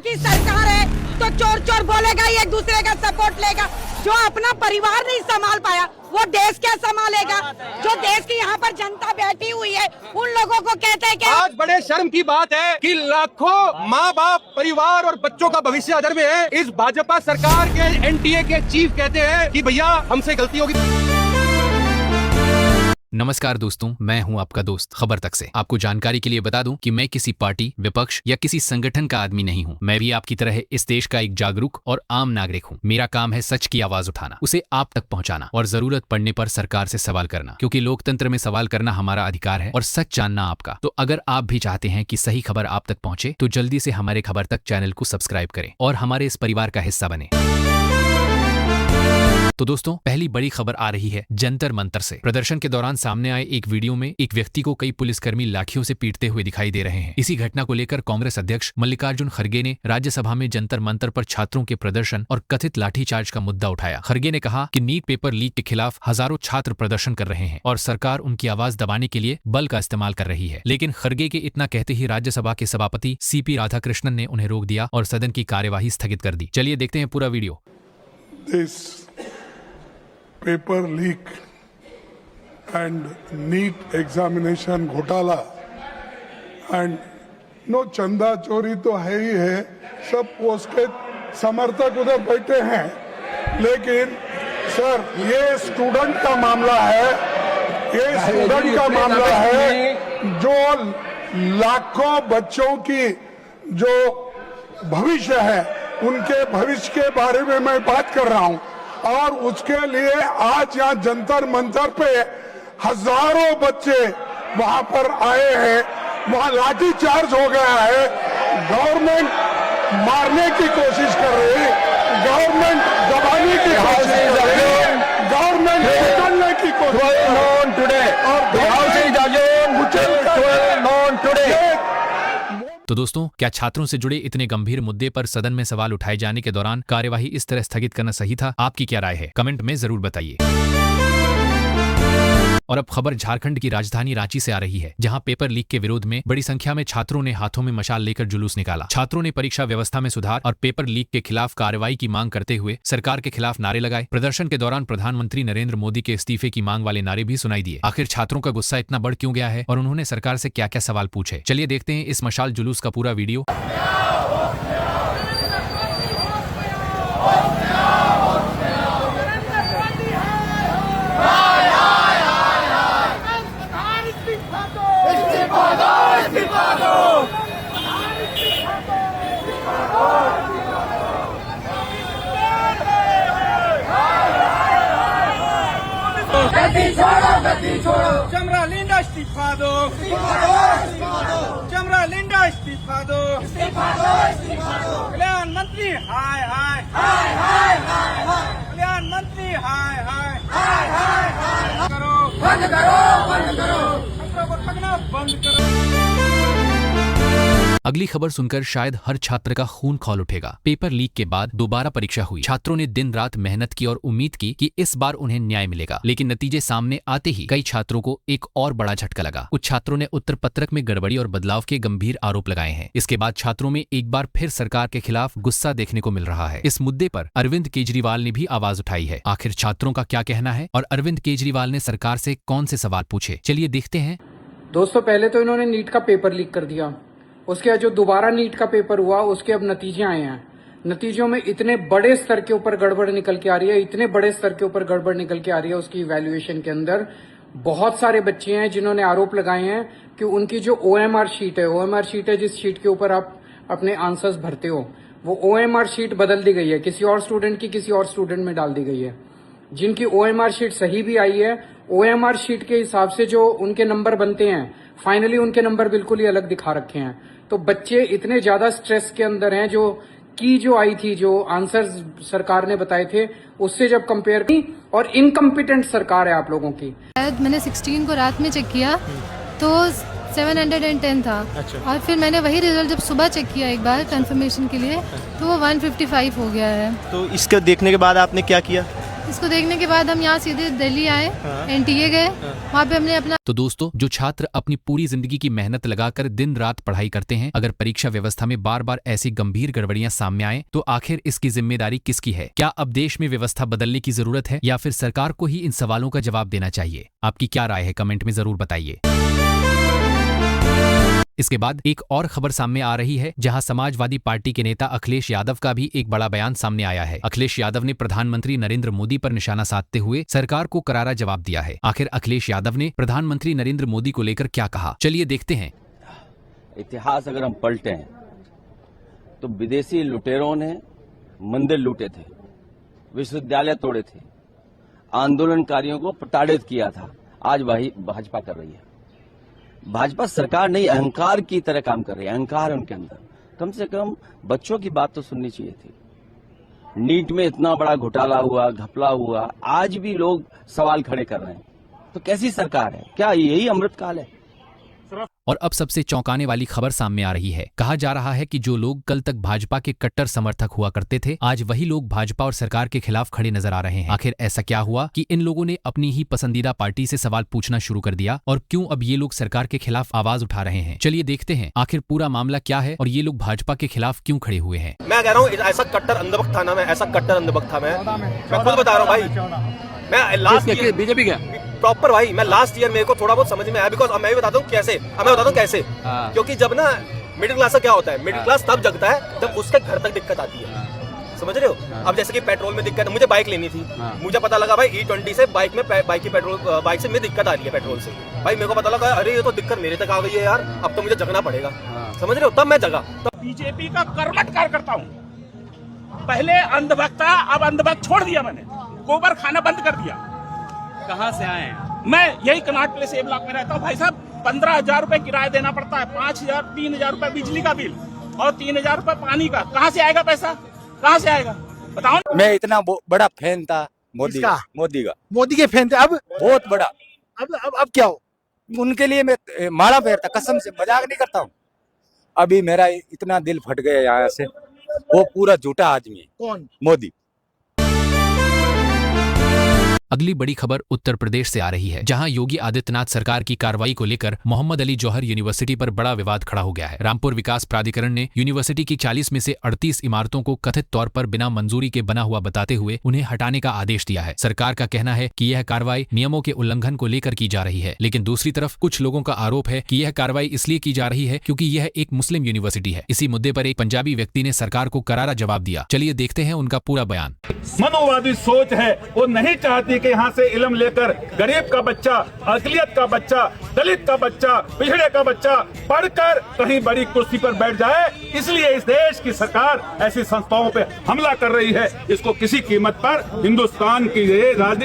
की सरकार है तो चोर चोर बोलेगा, एक दूसरे का सपोर्ट लेगा। जो अपना परिवार नहीं संभाल पाया वो देश क्या संभालेगा? जो देश की यहाँ पर जनता बैठी हुई है उन लोगों को कहते हैं कि आज बड़े शर्म की बात है कि लाखों माँ बाप, परिवार और बच्चों का भविष्य अधर में है। इस भाजपा सरकार के एनटीए के चीफ कहते हैं कि भैया हमसे गलती होगी। नमस्कार दोस्तों, मैं हूं आपका दोस्त खबर तक से। आपको जानकारी के लिए बता दूं कि मैं किसी पार्टी, विपक्ष या किसी संगठन का आदमी नहीं हूं। मैं भी आपकी तरह इस देश का एक जागरूक और आम नागरिक हूं। मेरा काम है सच की आवाज उठाना, उसे आप तक पहुंचाना और जरूरत पड़ने पर सरकार से सवाल करना, क्योंकि लोकतंत्र में सवाल करना हमारा अधिकार है और सच जानना आपका। तो अगर आप भी चाहते हैं कि सही खबर आप तक पहुंचे तो जल्दी से हमारे खबर तक चैनल को सब्सक्राइब करें और हमारे इस परिवार का हिस्सा बने। तो दोस्तों, पहली बड़ी खबर आ रही है जंतर मंतर से। प्रदर्शन के दौरान सामने आए एक वीडियो में एक व्यक्ति को कई पुलिसकर्मी लाठियों से पीटते हुए दिखाई दे रहे हैं। इसी घटना को लेकर कांग्रेस अध्यक्ष मल्लिकार्जुन खड़गे ने राज्यसभा में जंतर मंतर पर छात्रों के प्रदर्शन और कथित लाठीचार्ज का मुद्दा उठाया। खड़गे ने कहा कि नीट पेपर लीक के खिलाफ हजारों छात्र प्रदर्शन कर रहे हैं और सरकार उनकी आवाज दबाने के लिए बल का इस्तेमाल कर रही है। लेकिन खड़गे के इतना कहते ही राज्यसभा के सभापति CP राधाकृष्णन ने उन्हें रोक दिया और सदन की कार्यवाही स्थगित कर दी। चलिए देखते हैं पूरा video. Paper leak and NEET examination घोटाला and नो चंदा चोरी तो है ही है, सब उसके समर्थक उधर बैठे हैं। लेकिन सर ये स्टूडेंट का मामला है, ये स्टूडेंट का मामला है जो लाखों बच्चों की जो भविष्य है उनके भविष्य के बारे में मैं बात कर रहा हूं। और उसके लिए आज यहाँ जंतर मंतर पे हजारों बच्चे वहां पर आए हैं, वहां लाठी चार्ज हो गया है। गवर्नमेंट मारने की कोशिश कर रही है, गवर्नमेंट दबाने की कोशिश कर रही है, गवर्नमेंट पकड़ने की कोशिश कर रही है और तो दोस्तों, क्या छात्रों से जुड़े इतने गंभीर मुद्दे पर सदन में सवाल उठाए जाने के दौरान कार्यवाही इस तरह स्थगित करना सही था? आपकी क्या राय है? कमेंट में जरूर बताइए। और अब खबर झारखंड की राजधानी रांची से आ रही है, जहां पेपर लीक के विरोध में बड़ी संख्या में छात्रों ने हाथों में मशाल लेकर जुलूस निकाला। छात्रों ने परीक्षा व्यवस्था में सुधार और पेपर लीक के खिलाफ कार्रवाई की मांग करते हुए सरकार के खिलाफ नारे लगाए। प्रदर्शन के दौरान प्रधानमंत्री नरेंद्र मोदी के इस्तीफे की मांग वाले नारे भी सुनाई दिए। आखिर छात्रों का गुस्सा इतना बढ़ क्यों गया है और उन्होंने सरकार से क्या क्या सवाल पूछे? चलिए देखते हैं इस मशाल जुलूस का पूरा वीडियो। गद्दी छोड़ो, चमरा लिंडा इस्तीफा दो, चमरा लिंडा इस्तीफा दो, कल्याण मंत्री हाय हाय, कल्याण मंत्री हाय हाय, करो बंद करो, छात्रों को ठगना बंद करो। अगली खबर सुनकर शायद हर छात्र का खून खौल उठेगा। पेपर लीक के बाद दोबारा परीक्षा हुई। छात्रों ने दिन रात मेहनत की और उम्मीद की कि इस बार उन्हें न्याय मिलेगा, लेकिन नतीजे सामने आते ही कई छात्रों को एक और बड़ा झटका लगा। कुछ छात्रों ने उत्तर पत्रक में गड़बड़ी और बदलाव के गंभीर आरोप लगाए हैं। इसके बाद छात्रों में एक बार फिर सरकार के खिलाफ गुस्सा देखने को मिल रहा है। इस मुद्दे पर अरविंद केजरीवाल ने भी आवाज उठाई है। आखिर छात्रों का क्या कहना है और अरविंद केजरीवाल ने सरकार से कौन से सवाल पूछे? चलिए देखते हैं। दोस्तों, पहले तो इन्होंने नीट का पेपर लीक कर दिया, उसके बाद जो दोबारा नीट का पेपर हुआ उसके अब नतीजे आए हैं। नतीजों में इतने बड़े स्तर के ऊपर गड़बड़ निकल के आ रही है, इतने बड़े स्तर के ऊपर गड़बड़ निकल के आ रही है उसकी इवैल्यूएशन के अंदर। बहुत सारे बच्चे हैं जिन्होंने आरोप लगाए हैं कि उनकी जो OMR शीट है, OMR शीट है जिस शीट के ऊपर आप अपने आंसर्स भरते हो, वो OMR शीट बदल दी गई है, किसी और स्टूडेंट की किसी और स्टूडेंट में डाल दी गई है। जिनकी OMR शीट सही भी आई है, OMR शीट के हिसाब से जो उनके नंबर बनते हैं, फाइनली उनके नंबर बिल्कुल ही अलग दिखा रखे हैं। तो बच्चे इतने ज्यादा स्ट्रेस के अंदर हैं, जो आई थी, जो आंसर्स सरकार ने बताए थे उससे जब कंपेयर की, और इनकम्पिटेंट सरकार है आप लोगों की। मैंने 16 को रात में चेक किया तो 710 था। अच्छा। और फिर मैंने वही रिजल्ट जब सुबह चेक किया एक बार कंफर्मेशन के लिए तो वो 155 हो गया है। तो इसको देखने के बाद आपने क्या किया? इसको देखने के बाद हम यहाँ सीधे दिल्ली आए, एनटीए गए, वहाँ पे हमने अपना। तो दोस्तों, जो छात्र अपनी पूरी जिंदगी की मेहनत लगाकर दिन रात पढ़ाई करते हैं, अगर परीक्षा व्यवस्था में बार बार ऐसी गंभीर गड़बड़ियां सामने आए तो आखिर इसकी जिम्मेदारी किसकी है? क्या अब देश में व्यवस्था बदलने की जरूरत है या फिर सरकार को ही इन सवालों का जवाब देना चाहिए? आपकी क्या राय है, कमेंट में जरूर बताइए। इसके बाद एक और खबर सामने आ रही है, जहां समाजवादी पार्टी के नेता अखिलेश यादव का भी एक बड़ा बयान सामने आया है। अखिलेश यादव ने प्रधानमंत्री नरेंद्र मोदी पर निशाना साधते हुए सरकार को करारा जवाब दिया है। आखिर अखिलेश यादव ने प्रधानमंत्री नरेंद्र मोदी को लेकर क्या कहा, चलिए देखते हैं। इतिहास अगर हम पलटे हैं तो विदेशी लुटेरों ने मंदिर लूटे थे, विश्वविद्यालय तोड़े थे, आंदोलनकारियों को प्रताड़ित किया था। आज वही भाजपा कर रही है। भाजपा सरकार नहीं, अहंकार की तरह काम कर रही है। अहंकार उनके अंदर। कम से कम बच्चों की बात तो सुननी चाहिए थी। नीट में इतना बड़ा घोटाला हुआ, घपला हुआ, आज भी लोग सवाल खड़े कर रहे हैं। तो कैसी सरकार है? क्या यही अमृतकाल है? और अब सबसे चौंकाने वाली खबर सामने आ रही है। कहा जा रहा है कि जो लोग कल तक भाजपा के कट्टर समर्थक हुआ करते थे, आज वही लोग भाजपा और सरकार के खिलाफ खड़े नजर आ रहे हैं। आखिर ऐसा क्या हुआ कि इन लोगों ने अपनी ही पसंदीदा पार्टी से सवाल पूछना शुरू कर दिया, और क्यों अब ये लोग सरकार के खिलाफ आवाज उठा रहे हैं? चलिए देखते हैं आखिर पूरा मामला क्या है और ये लोग भाजपा के खिलाफ क्यों खड़े हुए हैं। मैं कह रहा हूँ ऐसा कट्टर अंधभक्त था ना, मैं ऐसा कट्टर अंधभक्त था। मैं खुद बता रहा हूँ भाई, मैं लास्ट बीजेपी का प्रॉपर भाई, मैं लास्ट ईयर मेरे को थोड़ा बहुत समझ में आया। बिकॉज अब मैं भी बताता हूँ कैसे, क्योंकि जब ना मिडिल क्लास का क्या होता है, मिडिल क्लास तब जगता है जब उसके घर तक दिक्कत आती है। समझ रहे हो? अब जैसे कि पेट्रोल में दिक्कत, मुझे बाइक लेनी थी, मुझे पता लगा भाई E20 से बाइक से में दिक्कत आ रही है पेट्रोल से। भाई मेरे को पता लगा अरे ये तो दिक्कत मेरे तक आ गई है यार, अब तो मुझे जगना पड़ेगा। समझ रहे हो? तब मैं जगा। बीजेपी का कर्मठ कार्यकर्ता हूँ। पहले अंधभक्त था, अब अंधभक्त छोड़ दिया मैंने, गोबर खाना बंद कर दिया। कहाँ से आए हैं? मैं यही कनाट प्लेस ए ब्लॉक में रहता हूँ। भाई साहब 15,000 रुपए किराया देना पड़ता है, 5,000 3,000 रुपए बिजली का बिल और 3,000 रुपए पानी का। कहाँ से आएगा पैसा? कहाँ से आएगा बताओ? मैं इतना बड़ा फैन था मोदी का। मोदी के फैन थे, अब बहुत बड़ा। अब क्या हो? उनके लिए मैं माला फेरता, कसम से, मजाक नहीं करता हूँ। अभी मेरा इतना दिल फट गया यहाँ से। वो पूरा झूठा आदमी है। कौन? मोदी। अगली बड़ी खबर उत्तर प्रदेश से आ रही है, जहां योगी आदित्यनाथ सरकार की कार्रवाई को लेकर मोहम्मद अली जौहर यूनिवर्सिटी पर बड़ा विवाद खड़ा हो गया है। रामपुर विकास प्राधिकरण ने यूनिवर्सिटी की 40 में से 38 इमारतों को कथित तौर पर बिना मंजूरी के बना हुआ बताते हुए उन्हें हटाने का आदेश दिया है। सरकार का कहना है कि यह कार्रवाई नियमों के उल्लंघन को लेकर की जा रही है, लेकिन दूसरी तरफ कुछ लोगों का आरोप है कि यह कार्रवाई इसलिए की जा रही है क्योंकि यह एक मुस्लिम यूनिवर्सिटी है। इसी मुद्दे पर एक पंजाबी व्यक्ति ने सरकार को करारा जवाब दिया। चलिए देखते हैं उनका पूरा बयान। मनोवादी सोच है, वो नहीं चाहती कि यहाँ से इल्म लेकर गरीब का बच्चा, अकलियत का बच्चा, दलित का बच्चा, पिछड़े का बच्चा पढ़कर कहीं बड़ी कुर्सी पर बैठ जाए। इसलिए इस देश की सरकार ऐसी संस्थाओं पे हमला कर रही है। इसको किसी कीमत पर हिंदुस्तान की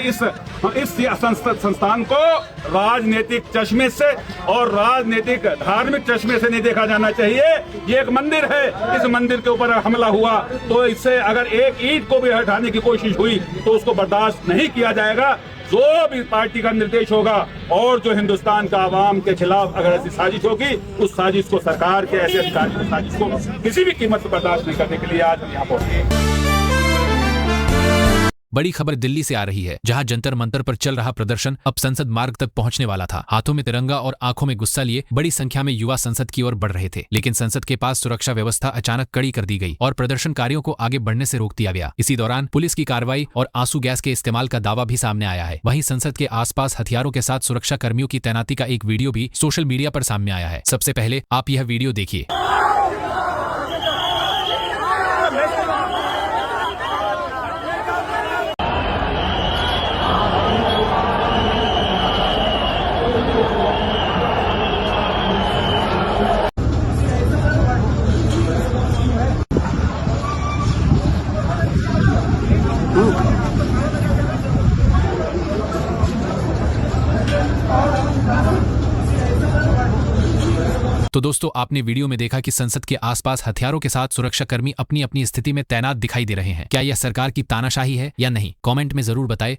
इस संस्थान को राजनीतिक चश्मे से और राजनीतिक धार्मिक चश्मे से नहीं देखा जाना चाहिए। ये एक मंदिर है, इस मंदिर के ऊपर हमला हुआ तो इससे अगर एक ईंट को भी हटाने की कोशिश हुई तो उसको बर्दाश्त नहीं किया जाएगा। जो भी पार्टी का निर्देश होगा और जो हिंदुस्तान का आवाम के खिलाफ अगर ऐसी साजिश होगी, उस साजिश को, सरकार के ऐसे अधिकारी की साजिश को किसी भी कीमत पर बर्दाश्त नहीं करने के लिए आज हम यहाँ पहुंचे। बड़ी खबर दिल्ली से आ रही है, जहां जंतर मंतर पर चल रहा प्रदर्शन अब संसद मार्ग तक पहुंचने वाला था। हाथों में तिरंगा और आंखों में गुस्सा लिए बड़ी संख्या में युवा संसद की ओर बढ़ रहे थे, लेकिन संसद के पास सुरक्षा व्यवस्था अचानक कड़ी कर दी गई और प्रदर्शनकारियों को आगे बढ़ने से रोक दिया गया। इसी दौरान पुलिस की कार्रवाई और आंसू गैस के इस्तेमाल का दावा भी सामने आया है। वहीं संसद के आसपास हथियारों के साथ सुरक्षा कर्मियों की तैनाती का एक वीडियो भी सोशल मीडिया पर सामने आया है। सबसे पहले आप यह वीडियो देखिए। तो दोस्तों, आपने वीडियो में देखा कि संसद के आसपास हथियारों के साथ सुरक्षाकर्मी अपनी अपनी स्थिति में तैनात दिखाई दे रहे हैं। क्या यह सरकार की तानाशाही है या नहीं? कमेंट में जरूर बताएं।